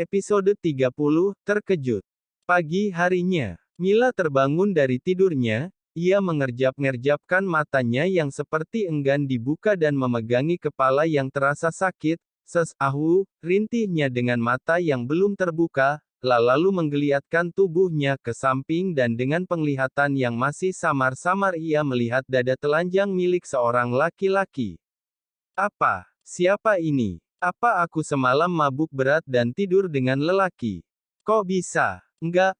Episode 30, Terkejut. Pagi harinya, Mila terbangun dari tidurnya, ia mengerjap-ngerjapkan matanya yang seperti enggan dibuka dan memegangi kepala yang terasa sakit, rintihnya dengan mata yang belum terbuka, lalu menggeliatkan tubuhnya ke samping dan dengan penglihatan yang masih samar-samar ia melihat dada telanjang milik seorang laki-laki. Apa? Siapa ini? Apa aku semalam mabuk berat dan tidur dengan lelaki? Kok bisa? Enggak.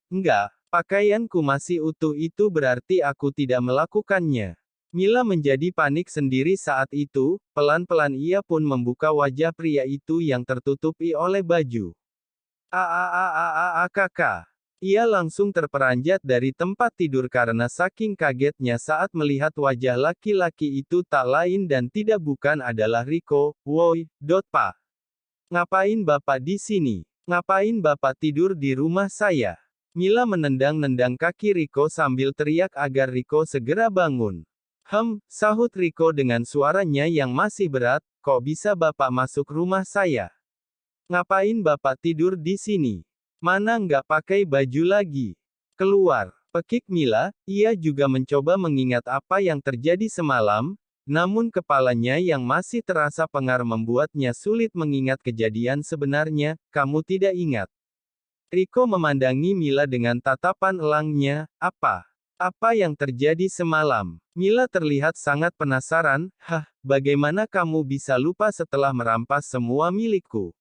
Pakaianku masih utuh, itu berarti aku tidak melakukannya. Mila menjadi panik sendiri saat itu, pelan-pelan ia pun membuka wajah pria itu yang tertutupi oleh baju. Kakak. Ia langsung terperanjat dari tempat tidur karena saking kagetnya saat melihat wajah laki-laki itu tak lain dan tidak bukan adalah Riko. Woi, Pak. Ngapain Bapak di sini? Ngapain Bapak tidur di rumah saya? Mila menendang-nendang kaki Riko sambil teriak agar Riko segera bangun. Sahut Riko dengan suaranya yang masih berat, kok bisa Bapak masuk rumah saya? Ngapain Bapak tidur di sini? Mana nggak pakai baju lagi? Keluar, pekik Mila, ia juga mencoba mengingat apa yang terjadi semalam, namun kepalanya yang masih terasa pengar membuatnya sulit mengingat kejadian sebenarnya. Kamu tidak ingat? Riko memandangi Mila dengan tatapan elangnya. Apa yang terjadi semalam? Mila terlihat sangat penasaran. Bagaimana kamu bisa lupa setelah merampas semua milikku?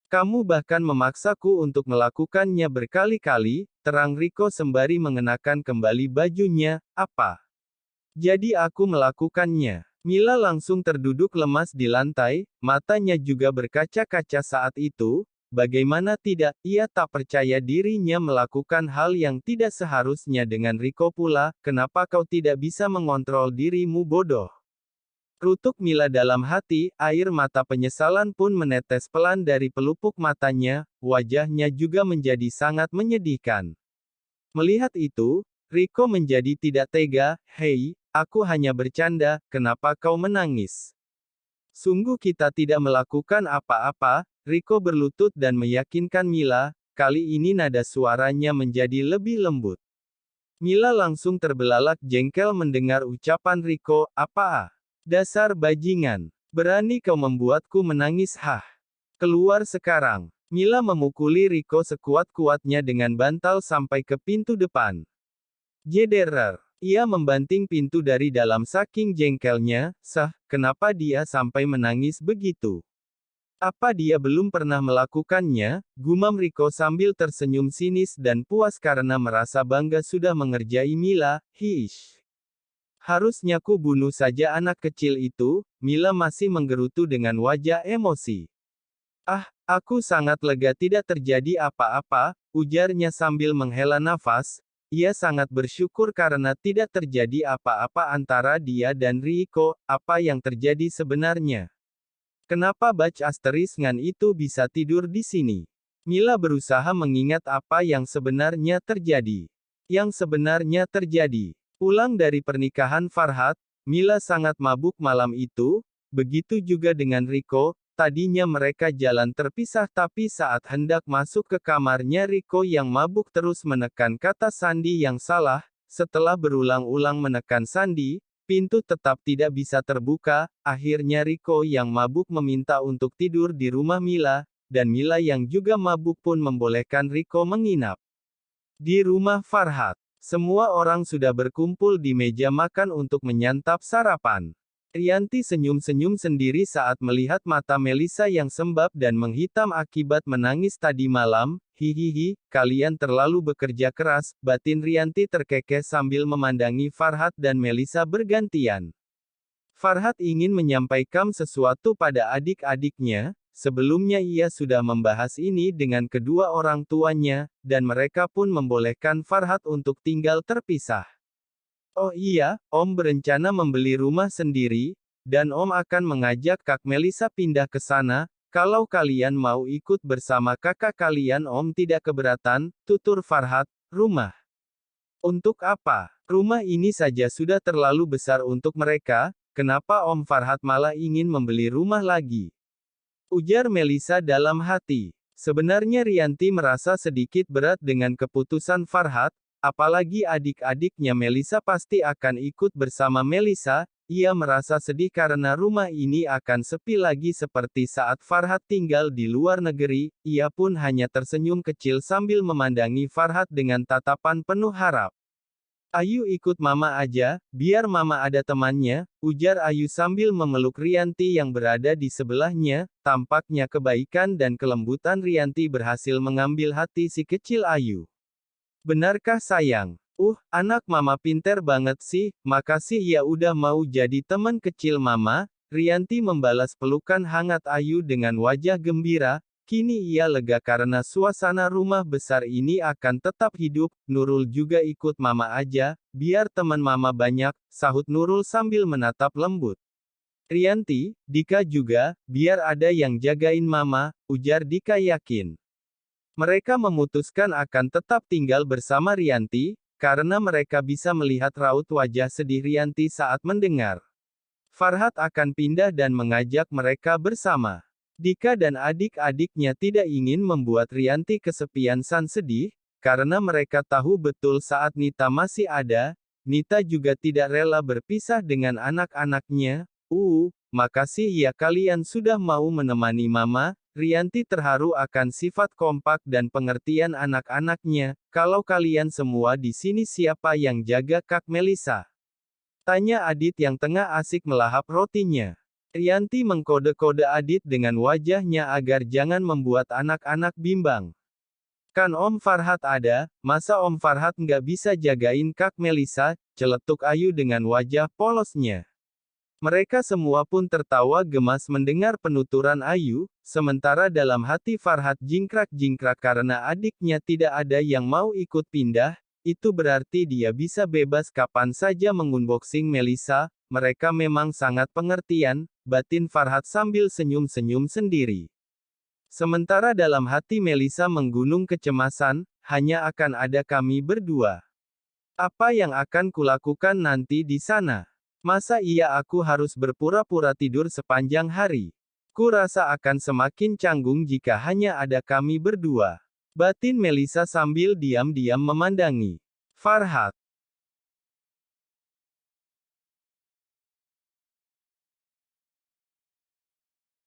Kamu bahkan memaksaku untuk melakukannya berkali-kali, terang Riko sembari mengenakan kembali bajunya. Apa? Jadi aku melakukannya. Mila langsung terduduk lemas di lantai, matanya juga berkaca-kaca saat itu. Bagaimana tidak, ia tak percaya dirinya melakukan hal yang tidak seharusnya dengan Riko pula. Kenapa kau tidak bisa mengontrol dirimu, bodoh? Rutuk Mila dalam hati, air mata penyesalan pun menetes pelan dari pelupuk matanya, wajahnya juga menjadi sangat menyedihkan. Melihat itu, Riko menjadi tidak tega. Hei, aku hanya bercanda, kenapa kau menangis? Sungguh kita tidak melakukan apa-apa, Riko berlutut dan meyakinkan Mila, kali ini nada suaranya menjadi lebih lembut. Mila langsung terbelalak jengkel mendengar ucapan Riko. Dasar bajingan. Berani kau membuatku menangis. Keluar sekarang. Mila memukuli Riko sekuat-kuatnya dengan bantal sampai ke pintu depan. Jederer. Ia membanting pintu dari dalam saking jengkelnya. Kenapa dia sampai menangis begitu? Apa dia belum pernah melakukannya? Gumam Riko sambil tersenyum sinis dan puas karena merasa bangga sudah mengerjai Mila. Harusnya ku bunuh saja anak kecil itu. Mila masih menggerutu dengan wajah emosi. Aku sangat lega tidak terjadi apa-apa, ujarnya sambil menghela nafas. Ia sangat bersyukur karena tidak terjadi apa-apa antara dia dan Riko. Apa yang terjadi sebenarnya? Kenapa Bach Asterisngan itu bisa tidur di sini? Mila berusaha mengingat apa yang sebenarnya terjadi. Yang sebenarnya terjadi. Pulang dari pernikahan Farhat, Mila sangat mabuk malam itu, begitu juga dengan Riko. Tadinya mereka jalan terpisah tapi saat hendak masuk ke kamarnya Riko yang mabuk terus menekan kata sandi yang salah. Setelah berulang-ulang menekan sandi, pintu tetap tidak bisa terbuka. Akhirnya Riko yang mabuk meminta untuk tidur di rumah Mila, dan Mila yang juga mabuk pun membolehkan Riko menginap di rumah Farhat. Semua orang sudah berkumpul di meja makan untuk menyantap sarapan. Rianti senyum-senyum sendiri saat melihat mata Melisa yang sembab dan menghitam akibat menangis tadi malam. Kalian terlalu bekerja keras, batin Rianti terkekeh sambil memandangi Farhat dan Melisa bergantian. Farhat ingin menyampaikan sesuatu pada adik-adiknya. Sebelumnya ia sudah membahas ini dengan kedua orang tuanya, dan mereka pun membolehkan Farhat untuk tinggal terpisah. Oh iya, Om berencana membeli rumah sendiri, dan Om akan mengajak Kak Melisa pindah ke sana. Kalau kalian mau ikut bersama kakak kalian Om tidak keberatan, tutur Farhat. Rumah? Untuk apa? Rumah ini saja sudah terlalu besar untuk mereka, kenapa Om Farhat malah ingin membeli rumah lagi? Ujar Melisa dalam hati. Sebenarnya Rianti merasa sedikit berat dengan keputusan Farhat, apalagi adik-adiknya Melisa pasti akan ikut bersama Melisa. Ia merasa sedih karena rumah ini akan sepi lagi seperti saat Farhat tinggal di luar negeri. Ia pun hanya tersenyum kecil sambil memandangi Farhat dengan tatapan penuh harap. "Ayu ikut mama aja, biar mama ada temannya," ujar Ayu sambil memeluk Rianti yang berada di sebelahnya. Tampaknya kebaikan dan kelembutan Rianti berhasil mengambil hati si kecil Ayu. "Benarkah sayang? Anak mama pinter banget sih, makasih ya udah mau jadi teman kecil mama." Rianti membalas pelukan hangat Ayu dengan wajah gembira. Kini ia lega karena suasana rumah besar ini akan tetap hidup. "Nurul juga ikut mama aja, biar teman mama banyak," sahut Nurul sambil menatap lembut. "Rianti, Dika juga, biar ada yang jagain mama," ujar Dika yakin. Mereka memutuskan akan tetap tinggal bersama Rianti, karena mereka bisa melihat raut wajah sedih Rianti saat mendengar Farhat akan pindah dan mengajak mereka bersama. Dika dan adik-adiknya tidak ingin membuat Rianti kesepian dan sedih, karena mereka tahu betul saat Nita masih ada, Nita juga tidak rela berpisah dengan anak-anaknya. Makasih ya kalian sudah mau menemani mama." Rianti terharu akan sifat kompak dan pengertian anak-anaknya. "Kalau kalian semua di sini siapa yang jaga Kak Melisa?" tanya Adit yang tengah asik melahap rotinya. Rianti mengkode-kode Adit dengan wajahnya agar jangan membuat anak-anak bimbang. "Kan Om Farhat ada, masa Om Farhat nggak bisa jagain Kak Melisa?" celetuk Ayu dengan wajah polosnya. Mereka semua pun tertawa gemas mendengar penuturan Ayu, sementara dalam hati Farhat jingkrak-jingkrak karena adiknya tidak ada yang mau ikut pindah. Itu berarti dia bisa bebas kapan saja mengunboxing Melisa. Mereka memang sangat pengertian, batin Farhat sambil senyum-senyum sendiri. Sementara dalam hati Melisa menggunung kecemasan, hanya akan ada kami berdua. Apa yang akan kulakukan nanti di sana? Masa iya aku harus berpura-pura tidur sepanjang hari? Ku rasa akan semakin canggung jika hanya ada kami berdua. Batin Melisa sambil diam-diam memandangi Farhat.